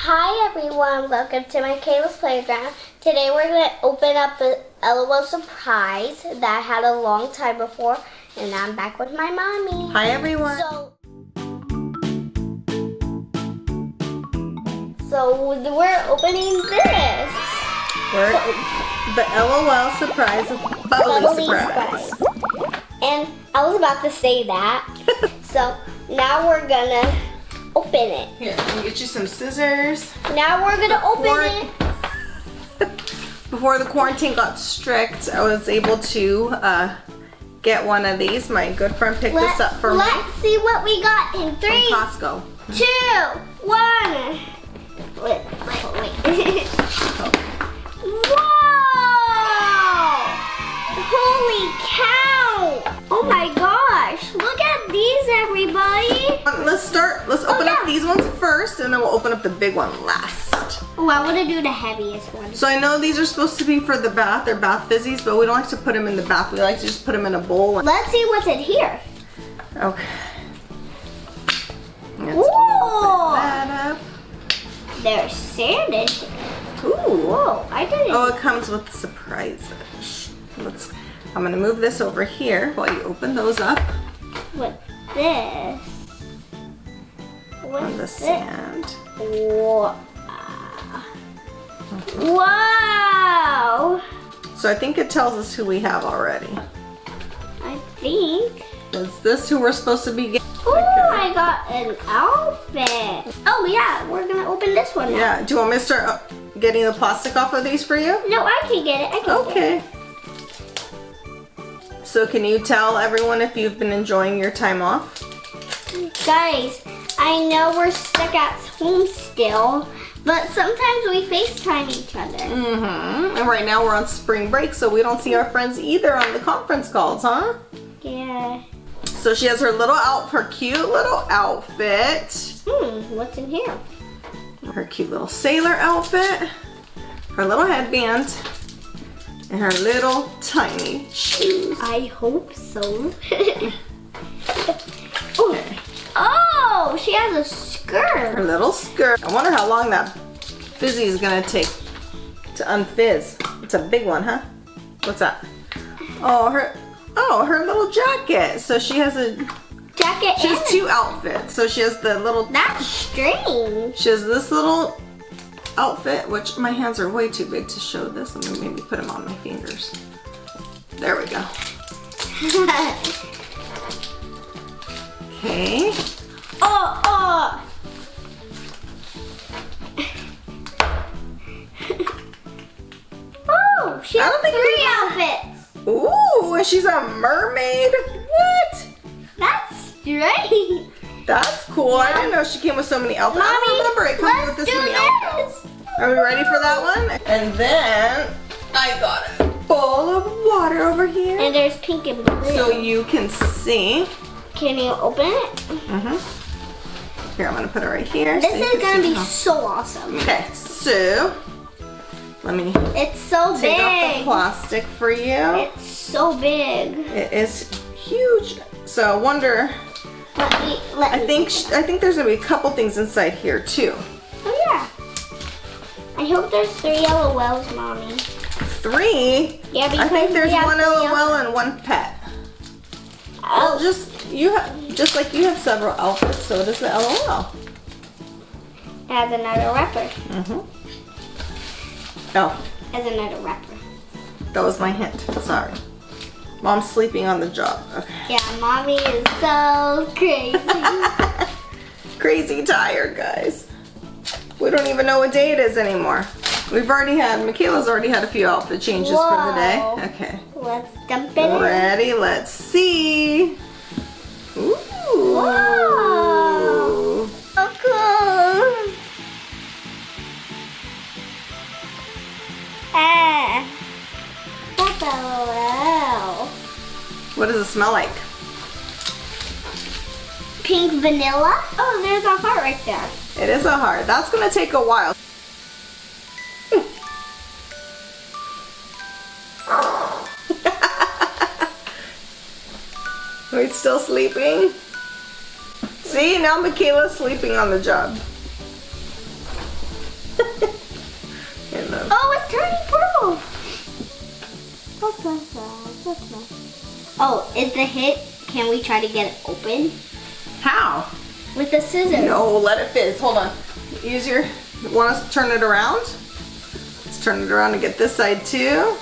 Hi everyone, welcome to Makayla's Playground. Today we're going to open up a LOL surprise that I had a long time before, and I'm back with my mommy. Hi everyone. So we're opening this. The LOL surprise of Bubbly surprise. And I was about to say that. So now we're gonna open it. Here, let me get you some scissors. Now we're gonna open it. Before the quarantine got strict, I was able to get one of these. My good friend picked this up for me. Let's see what we got in 3, from Costco. 2, 1. Wait. Whoa! Holy cow! Oh my gosh! Look at these, everybody! Let's open up these ones first, and then we'll open up the big one last. Oh, I want to do the heaviest one. So I know these are supposed to be for the bath. They're bath fizzies, but we don't like to put them in the bath. We like to just put them in a bowl. Let's see what's in here. Okay. Let's Whoa! open that up. There's sand in here. Ooh. Whoa, I didn't. Oh, it comes with surprises. I'm gonna move this over here while you open those up. What's this? On the sand. Whoa. Wow! So I think it tells us who we have already. I think. Is this who we're supposed to be getting? Oh, I got an outfit. Oh yeah, we're gonna open this one now. Yeah, do you want me to start getting the plastic off of these for you? No, I can get it. Okay. So can you tell everyone if you've been enjoying your time off? Guys, I know we're stuck at home still, but sometimes we FaceTime each other. Mm-hmm. And right now we're on spring break, so we don't see our friends either on the conference calls, huh? Yeah. So she has her cute little outfit. What's in here? Her cute little sailor outfit. Her little headband. And her little tiny shoes. I hope so. Oh, she has a skirt. Her little skirt. I wonder how long that fizzy is gonna take to unfizz. It's a big one, huh? What's that? Oh, her little jacket. So she has a jacket. She has 2 outfits. So she has the little. That's strange. She has this little outfit, which my hands are way too big to show this. Let me maybe put them on my fingers. There we go. Okay. Oh. Oh, she has 3 outfits. Ooh, and she's a mermaid. What? That's strange. That's cool. I didn't know she came with so many outfits. Mommy, I don't remember it coming with this many outfits. Are we ready for that one? And then I got a bowl of water over here. And there's pink and blue. So you can see. Can you open it? Mm-hmm. Here, I'm going to put it right here. This is going to be so awesome. Okay, so let me It's so take big. off the plastic for you. It's so big. It is huge. So I wonder. I think there's gonna be a couple things inside here too. Oh yeah. I hope there's 3 LOLs, Mommy. 3? Yeah, because I think there's we have 1 3 LOL and 1 pet. Oh. Well, just like you have several outfits, so does the LOL. It has another wrapper. Oh, Has another wrapper. that was my hint. Sorry. Mom's sleeping on the job. Okay. Yeah, Mommy is so crazy. Crazy tired, guys. We don't even know what day it is anymore. Makayla's already had a few outfit changes for the day. Okay. Let's dump it in. Ready? Let's see. Ooh. Wow. So cool. That's LOL. What does it smell like? Pink vanilla. Oh, there's a heart right there. It is a heart. That's gonna take a while. Are we still sleeping? See, now Makayla's sleeping on the job. so small. Oh, is the hit? Can we try to get it open? How? With the scissors. No, let it fizz. Hold on. Use your, want us to turn it around? Let's turn it around and get this side too.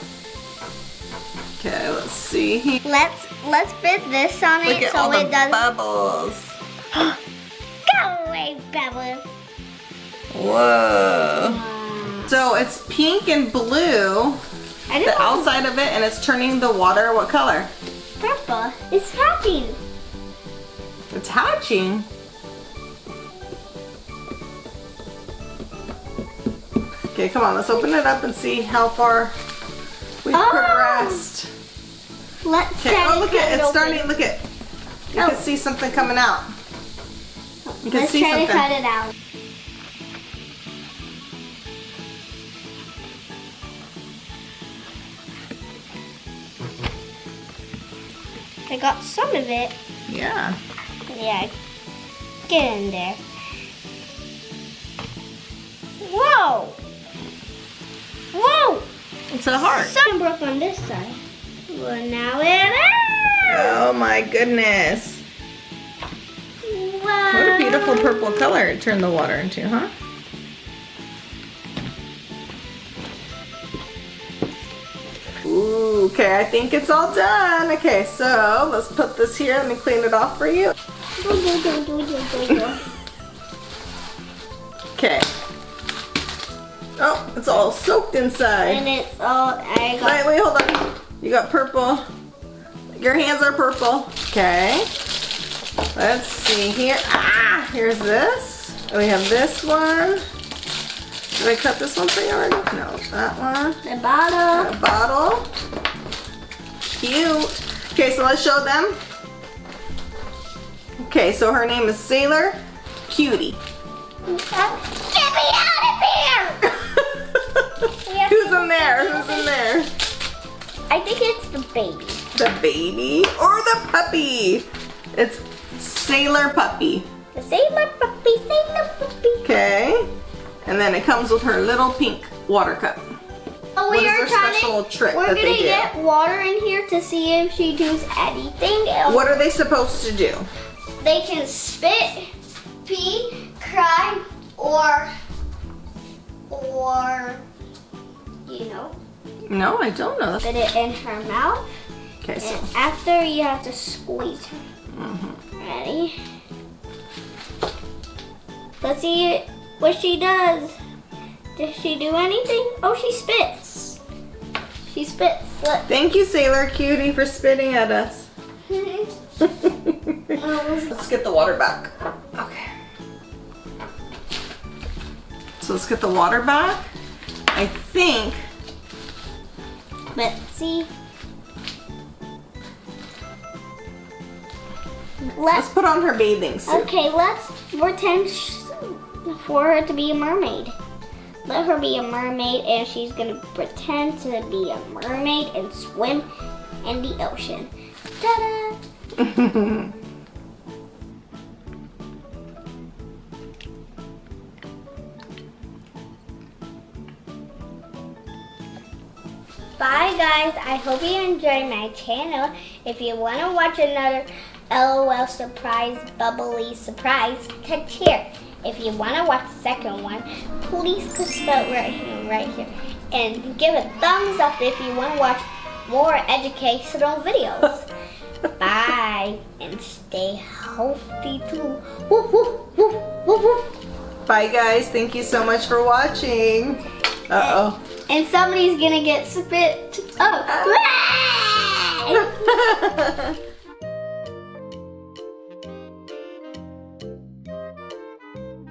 Okay, let's see. Let's fit this on Look it at so all it the doesn't. bubbles. Go away, Bubbles. Whoa. So it's pink and blue, the outside of it, and it's turning the water what color? Purple. It's hatching. It's hatching. Okay, come on, let's open it up and see how far we've progressed. Let's Okay, try oh to look cut at it it's open. starting, look at. You can see something coming out. You can Let's see try something. to cut it out. I got some of it. Yeah. Yeah, get in there. Whoa! Whoa! It's a heart. Some broke on this side. Well, now it is. Oh my goodness. Wow. What a beautiful purple color it turned the water into, huh? Ooh, okay, I think it's all done. Okay, so let's put this here. Let me clean it off for you. Okay. Oh, it's all soaked inside. And it's all, I got. Wait, hold on. You got purple. Your hands are purple. Okay. Let's see here. Ah, here's this. We have this one. Did I cut this one for you already? No, that one. The bottle. A bottle. Cute. Okay, so let's show them. Okay, so her name is Sailor Cutie. Get me out of here! Who's in there? Who's in there? I think it's the baby. The baby or the puppy? It's Sailor Puppy. The sailor puppy, sailor puppy. Okay. And then it comes with her little pink water cup. Oh, What is their special trick we're that they gonna do? get water in here to see if she does anything else. What are they supposed to do? They can spit, pee, cry, or you know, No, I don't know. put it in her mouth. Okay, so And after you have to squeeze her. Ready? Let's see what she does. Does she do anything? Oh, she spits. She spits. Look. thank you, Sailor Cutie, for spitting at us. Let's get the water back. Okay. So let's get the water back. I think. Let's see. Let's put on her bathing suit. Okay, let's pretend for her to be a mermaid. Let her be a mermaid, and she's gonna pretend to be a mermaid and swim in the ocean. Ta-da! Bye guys, I hope you enjoyed my channel. If you want to watch another LOL surprise, bubbly surprise, click here. If you want to watch the second one, please click that right here. And give a thumbs up if you want to watch more educational videos. Bye, and stay healthy too. Woo, woo, woo, woo, woo. Bye, guys. Thank you so much for watching. Uh-oh. And somebody's gonna get spit. Oh.